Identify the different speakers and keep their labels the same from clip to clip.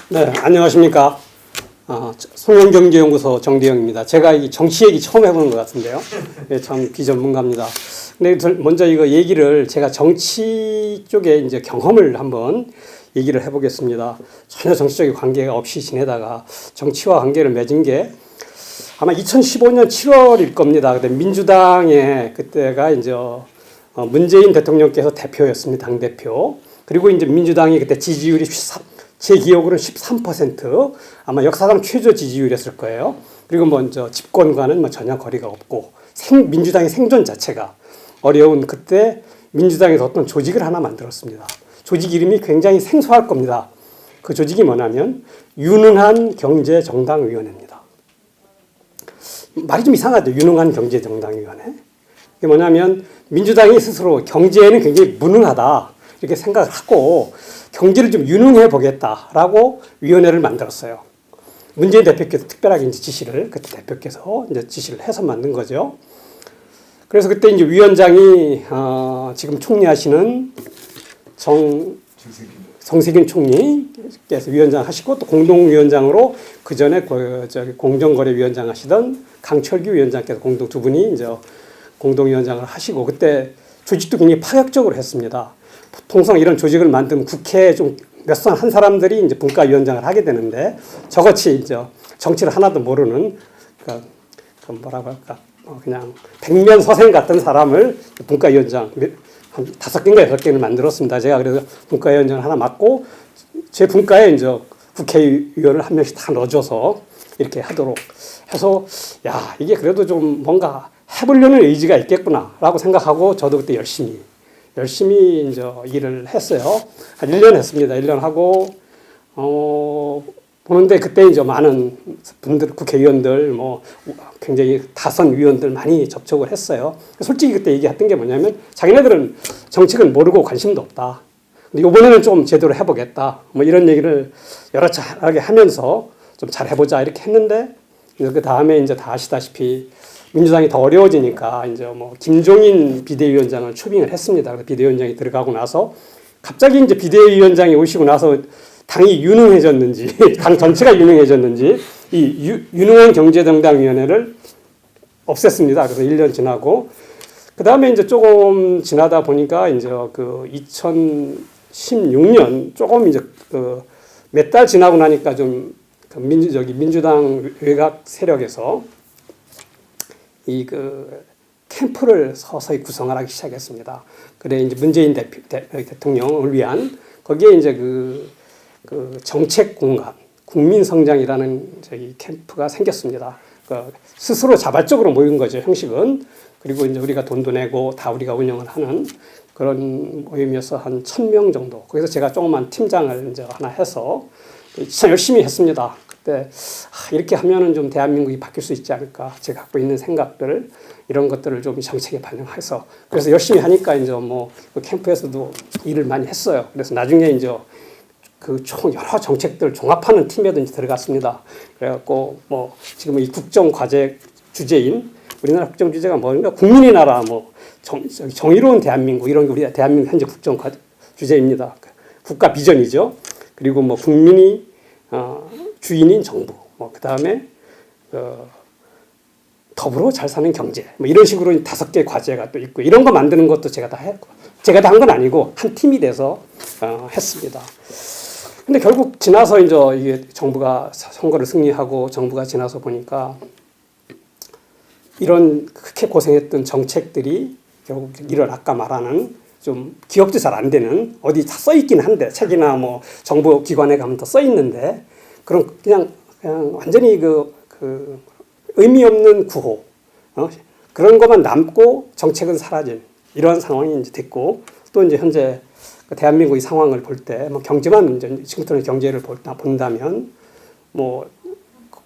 Speaker 1: 네, 안녕하십니까. 송영경제연구소 정대영입니다. 제가 이 정치 얘기 처음 해보는 것 같은데요. 네, 참 비전문가입니다. 근데 먼저 이거 얘기를 제가 정치 쪽에 이제 경험을 한번 얘기를 해보겠습니다. 전혀 정치적인 관계가 없이 지내다가 정치와 관계를 맺은 게 아마 2015년 7월일 겁니다. 그때 민주당의 그때가 이제 문재인 대통령께서 대표였습니다. 당대표. 그리고 이제 민주당이 그때 지지율이 제 기억으로는 13%, 아마 역사상 최저 지지율이었을 거예요. 그리고 먼저 집권과는 뭐 전혀 거리가 없고 민주당의 생존 자체가 어려운 그때 민주당에서 어떤 조직을 하나 만들었습니다. 조직 이름이 굉장히 생소할 겁니다. 그 조직이 뭐냐면 유능한 경제정당위원회입니다. 말이 좀 이상하죠. 유능한 경제정당위원회. 이게 뭐냐면 민주당이 스스로 경제에는 굉장히 무능하다 이렇게 생각을 하고 경제를 좀 유능해 보겠다라고 위원회를 만들었어요. 문재인 대표께서 특별하게 이제 그때 대표께서 이제 지시를 해서 만든 거죠. 그래서 그때 이제 위원장이 지금 총리하시는 정세균 총리께서 위원장 하시고 또 공동위원장으로 그 전에 공정거래위원장 하시던 강철규 위원장께서 공동 두 분이 이제 공동위원장을 하시고 그때 조직도 굉장히 파격적으로 했습니다. 통상 이런 조직을 만든 국회에 좀 몇 선 한 사람들이 이제 분과위원장을 하게 되는데 저같이 이제 정치를 하나도 모르는 그 뭐라고 할까 그냥 백면서생 같은 사람을 분과위원장 한 5개인가 6개를 만들었습니다. 제가 그래서 분과위원장을 하나 맡고 제 분과에 이제 국회의원을 한 명씩 다 넣어줘서 이렇게 하도록 해서 야 이게 그래도 좀 뭔가 해보려는 의지가 있겠구나라고 생각하고 저도 그때 열심히 이제 일을 했어요. 한 1년 했습니다. 1년 하고, 보는데 그때 이제 많은 분들, 국회의원들, 뭐, 굉장히 다선 위원들 많이 접촉을 했어요. 솔직히 그때 얘기했던 게 뭐냐면, 자기네들은 정책은 모르고 관심도 없다. 근데 이번에는 좀 제대로 해보겠다. 뭐 이런 얘기를 여러 차례 하면서 좀 잘 해보자 이렇게 했는데, 그 다음에 이제 다 아시다시피, 민주당이 더 어려워지니까 이제 뭐 김종인 비대위원장을 초빙을 했습니다. 그래서 비대위원장이 들어가고 나서 갑자기 이제 비대위원장이 오시고 나서 당이 유능해졌는지, 당 전체가 유능해졌는지 이 유능한 경제정당위원회를 없앴습니다. 그래서 1년 지나고 그 다음에 이제 조금 지나다 보니까 이제 그 2016년 조금 이제 그 몇 달 지나고 나니까 좀 민주당 외곽 세력에서 캠프를 서서히 구성을 하기 시작했습니다. 그래 이제 문재인 대통령을 위한 거기에 이제 그 정책 공간, 국민성장이라는 캠프가 생겼습니다. 스스로 자발적으로 모인 거죠, 형식은. 그리고 이제 우리가 돈도 내고 다 우리가 운영을 하는 그런 모임이어서 한 1,000명 정도. 거기서 제가 조그만 팀장을 이제 하나 해서 참 열심히 했습니다. 그때 이렇게 하면은 좀 대한민국이 바뀔 수 있지 않을까. 제가 갖고 있는 생각들 이런 것들을 좀 정책에 반영해서 그래서 열심히 하니까 이제 뭐 그 캠프에서도 일을 많이 했어요. 그래서 나중에 이제 그 여러 정책들 종합하는 팀에도 이제 들어갔습니다. 그래갖고 뭐 지금 이 국정 과제 주제인 우리나라 국정 주제가 뭐인가 국민의 나라 뭐 정의로운 대한민국 이런 게 우리 대한민국 현재 국정 과제 주제입니다. 국가 비전이죠. 그리고 뭐 국민이 주인인 정부, 뭐 그 다음에 더불어 잘 사는 경제, 뭐 이런 식으로 5개 과제가 또 있고 이런 거 만드는 것도 제가 다 했고 제가 다 한 건 아니고 한 팀이 돼서 했습니다. 근데 결국 지나서 이제 이게 정부가 선거를 승리하고 정부가 지나서 보니까 이런 그렇게 고생했던 정책들이 결국 이런 아까 말하는 좀 기억도 잘 안 되는 어디 다 써 있긴 한데 책이나 뭐 정부 기관에 가면 다 써 있는데 그런 그냥 완전히 그 의미 없는 구호 그런 것만 남고 정책은 사라진 이런 상황이 이제 됐고 또 이제 현재 대한민국의 상황을 볼 때 뭐 경제만 이제 지금부터는 경제를 본다면 뭐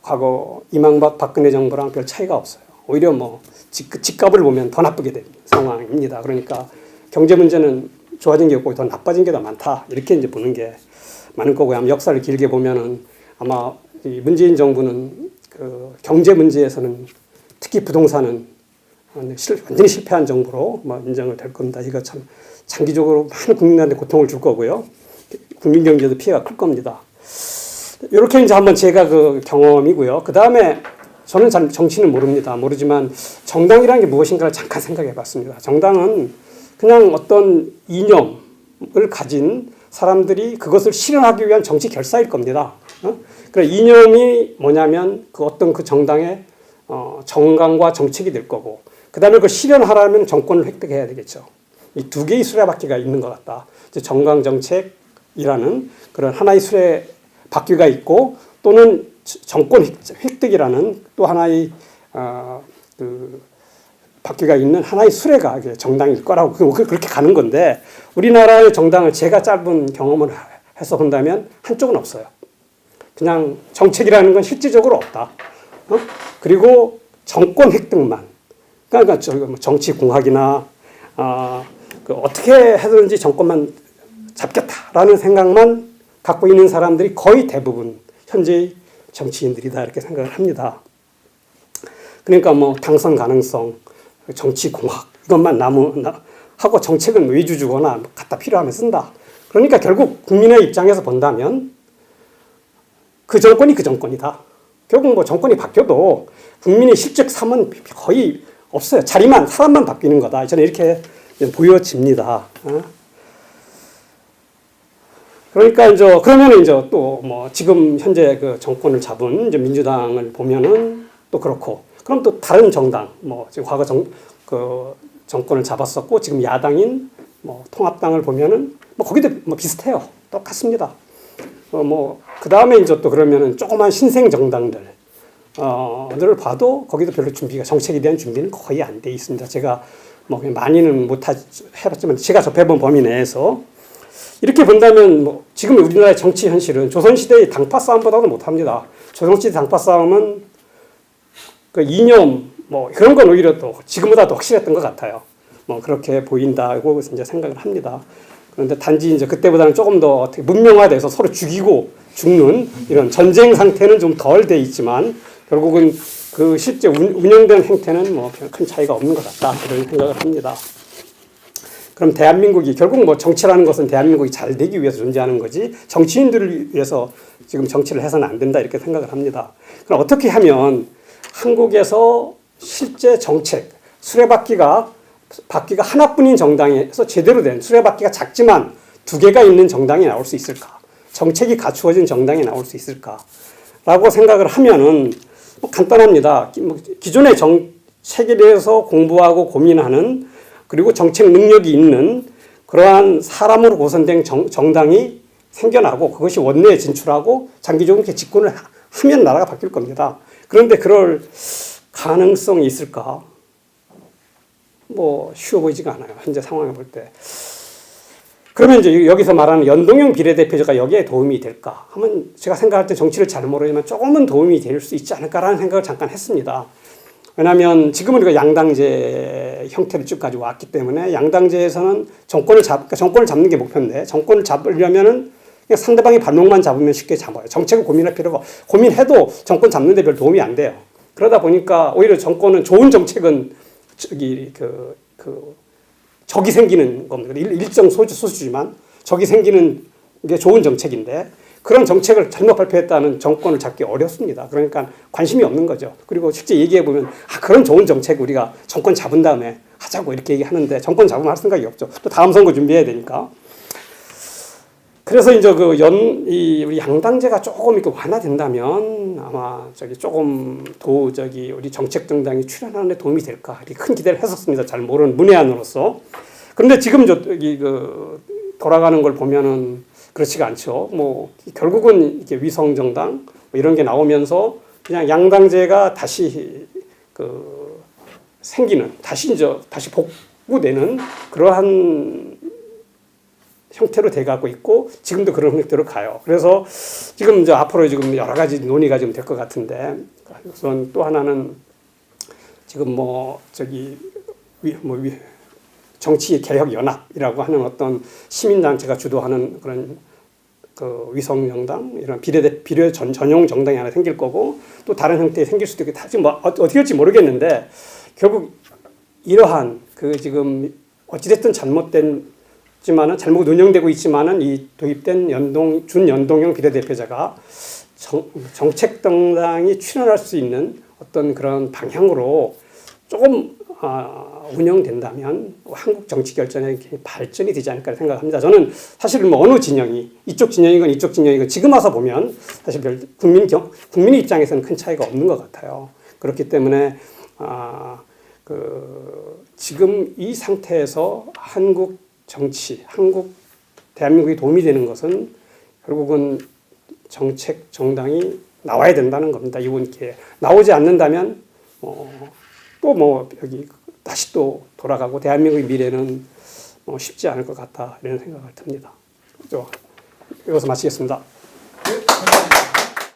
Speaker 1: 과거 이명박 박근혜 정부랑 별 차이가 없어요. 오히려 뭐 집값을 보면 더 나쁘게 된 상황입니다. 그러니까 경제 문제는 좋아진 게 없고 더 나빠진 게 더 많다. 이렇게 이제 보는 게 많은 거고요. 아마 역사를 길게 보면은 아마 이 문재인 정부는 그 경제 문제에서는 특히 부동산은 완전히 실패한 정부로 뭐 인정을 될 겁니다. 이거 참 장기적으로 많은 국민들한테 고통을 줄 거고요. 국민 경제도 피해가 클 겁니다. 이렇게 이제 한번 제가 그 경험이고요. 그 다음에 저는 잘 정치는 모르지만 정당이라는 게 무엇인가를 잠깐 생각해 봤습니다. 정당은 그냥 어떤 이념을 가진 사람들이 그것을 실현하기 위한 정치 결사일 겁니다. 그러니까 이념이 뭐냐면 그 어떤 그 정당의 정강과 정책이 될 거고, 그 다음에 그걸 실현하려면 정권을 획득해야 되겠죠. 이 두 개의 수레바퀴가 있는 것 같다. 정강 정책이라는 그런 하나의 수레바퀴가 있고, 또는 정권 획득이라는 또 하나의 그 바퀴가 있는 하나의 수레가 정당일 거라고 그렇게 가는 건데, 우리나라의 정당을 제가 짧은 경험을 해서 본다면 한쪽은 없어요. 그냥 정책이라는 건 실질적으로 없다. 그리고 정권 획득만. 그러니까 정치공학이나 그 어떻게 해서든지 정권만 잡겠다라는 생각만 갖고 있는 사람들이 거의 대부분 현재의 정치인들이다 이렇게 생각을 합니다. 그러니까 뭐 당선 가능성, 정치공학 이것만 하고 정책은 외주 주거나 갖다 필요하면 쓴다. 그러니까 결국 국민의 입장에서 본다면 그 정권이 그 정권이다. 결국 뭐 정권이 바뀌어도 국민의 실적 삼은 거의 없어요. 사람만 바뀌는 거다. 저는 이렇게 보여집니다. 그러니까 이제 그러면 이제 또 뭐 지금 현재 그 정권을 잡은 이제 민주당을 보면은 또 그렇고, 그럼 또 다른 정당 뭐 지금 과거 그 정권을 잡았었고 지금 야당인 뭐 통합당을 보면은 뭐 거기도 뭐 비슷해요. 똑같습니다. 뭐 그 다음에 이제 또 그러면은 조그만 신생 정당들 를 봐도 거기도 별로 정책에 대한 준비는 거의 안 돼 있습니다. 제가 뭐 많이는 못 해봤지만 제가 접해본 범위 내에서 이렇게 본다면 뭐 지금 우리나라의 정치 현실은 조선시대의 당파 싸움보다도 못합니다. 조선시대 당파 싸움은 그 이념 뭐 그런 건 오히려 또 지금보다 더 확실했던 것 같아요. 뭐 그렇게 보인다고 이제 생각을 합니다. 그런데 단지 이제 그때보다는 조금 더 어떻게 문명화돼서 서로 죽이고 죽는 이런 전쟁 상태는 좀 덜 돼 있지만 결국은 그 실제 운영된 행태는 뭐 큰 차이가 없는 것 같다 이런 생각을 합니다. 그럼 대한민국이 결국 뭐 정치라는 것은 대한민국이 잘 되기 위해서 존재하는 거지 정치인들을 위해서 지금 정치를 해서는 안 된다 이렇게 생각을 합니다. 그럼 어떻게 하면 한국에서 실제 정책 수레바퀴가 하나뿐인 정당에서 제대로 된 수레바퀴가 작지만 두 개가 있는 정당이 나올 수 있을까? 정책이 갖추어진 정당이 나올 수 있을까라고 생각을 하면은 뭐 간단합니다. 기존의 정책에 대해서 공부하고 고민하는 그리고 정책 능력이 있는 그러한 사람으로 구성된 정당이 생겨나고 그것이 원내에 진출하고 장기적으로 이렇게 집권을 하면 나라가 바뀔 겁니다. 그런데 그럴 가능성이 있을까? 뭐 쉬워 보이지가 않아요. 현재 상황을 볼 때. 그러면 이제 여기서 말하는 연동형 비례대표제가 여기에 도움이 될까 하면 제가 생각할 때 정치를 잘 모르지만 조금은 도움이 될 수 있지 않을까라는 생각을 잠깐 했습니다. 왜냐하면 지금은 우리가 양당제 형태를 쭉 가지고 왔기 때문에 양당제에서는 정권을 잡는 게 목표인데 정권을 잡으려면은 그냥 상대방의 발목만 잡으면 쉽게 잡아요. 정책을 고민할 필요가 고민해도 정권 잡는 데 별 도움이 안 돼요. 그러다 보니까 오히려 정권은 좋은 정책은 적이 생기는 겁니다. 일정 소수지만 적이 생기는 게 좋은 정책인데 그런 정책을 잘못 발표했다는 정권을 잡기 어렵습니다. 그러니까 관심이 없는 거죠. 그리고 실제 얘기해 보면 그런 좋은 정책 우리가 정권 잡은 다음에 하자고 이렇게 얘기하는데 정권 잡으면 할 생각이 없죠. 또 다음 선거 준비해야 되니까. 그래서 이제 우리 양당제가 조금 이렇게 완화된다면 아마 조금 우리 정책 정당이 출연하는 데 도움이 될까 이렇게 큰 기대를 했었습니다. 잘 모르는 문외한으로서. 그런데 지금 돌아가는 걸 보면은 그렇지가 않죠. 뭐 결국은 이렇게 위성 정당 뭐 이런 게 나오면서 그냥 양당제가 다시 생기는 다시 복구되는 그러한 형태로 돼가고 있고 지금도 그런 형태로 가요. 그래서 지금 이제 앞으로 지금 여러 가지 논의가 좀 될 것 같은데 우선 또 하나는 지금 정치 개혁 연합이라고 하는 어떤 시민단체가 주도하는 그런 위성정당 이런 비례 전용 정당이 하나 생길 거고 또 다른 형태에 생길 수도 있고 지금 어떻게 될지 모르겠는데 결국 이러한 지금 어찌됐든 잘못 운영되고 있지만은 이 도입된 준연동형 비례대표제가 정책 정당이 출연할 수 있는 어떤 그런 방향으로 조금 운영된다면 한국 정치 결정에 발전이 되지 않을까 생각합니다. 저는 사실 뭐 어느 진영이 이쪽 진영이건 이쪽 진영이건 지금 와서 보면 사실 국민의 입장에서는 큰 차이가 없는 것 같아요. 그렇기 때문에 지금 이 상태에서 한국 정치, 대한민국이 도움이 되는 것은 결국은 정책 정당이 나와야 된다는 겁니다. 이번 기회에 나오지 않는다면 또 여기 다시 또 돌아가고 대한민국의 미래는 쉽지 않을 것 같다 이런 생각을 듭니다. 여기서 마치겠습니다.